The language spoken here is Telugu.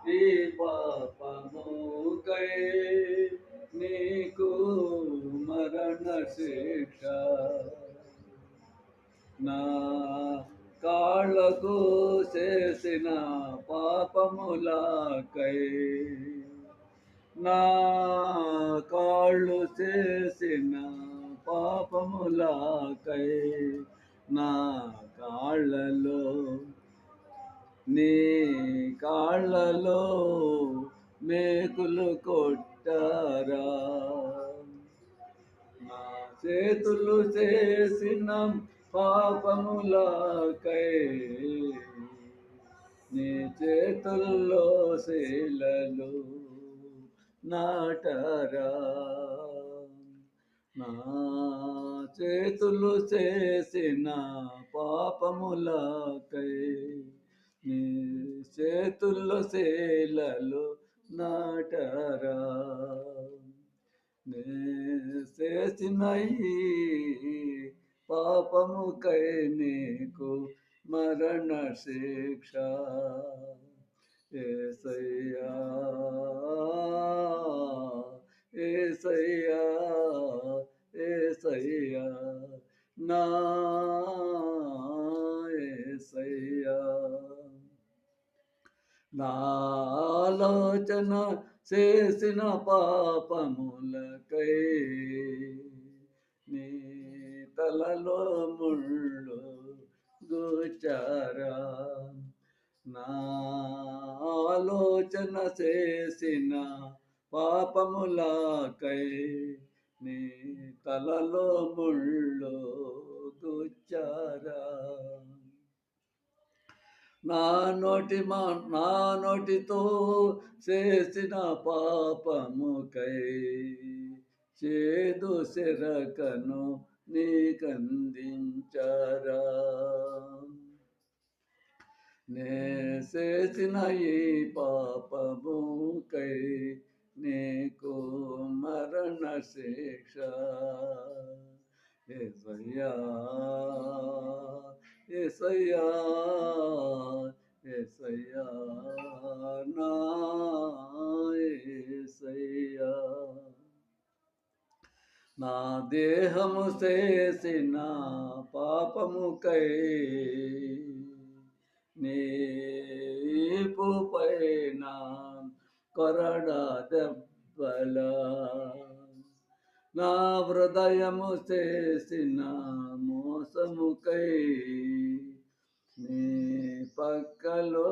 ఈ పాపముకై నీకు మరణ శిక్ష నా కాళ్ళకు చేసిన పాపములకై నా కాళ్ళు చేసిన పాపములకై నా కాళ్ళలో నీ కాళ్ళలో మేకులు కొట్టారా నా చేతులు చేసిన పాపములకై నీ చేతుల్లో శీలలు నాటరా నా చేతులు చేసిన పాపములకై నీ చేతుల్లో శీలలు నాటరా నే చేసిన ఈ పాపముకై నీకు మరణ శిక్ష యేసయ్యా యేసయ్యా యేసయ్యా నా యేసయ్యా నా ఆలోచన చేసిన పాపములకై నీ తలలో ముళ్ళు గుచ్చారా నా ఆలోచన చేసిన పాపములకై నీ తలలో ముళ్ళు గుచ్చారా నా నోటితో చేసిన పాపముకై చేదు శిరకను నీకందించరా నే చేసిన ఈ పాపముకై నీకు మరణ శిక్ష యేసయ్యా యేసయ్యా యేసయ్యా నా యేసయ్యా నా దేహము చేసిన పాపముకై నీపు పైన కొరడా దెబ్బల నా హృదయము చేసిన మోసముకై నీ పక్కలో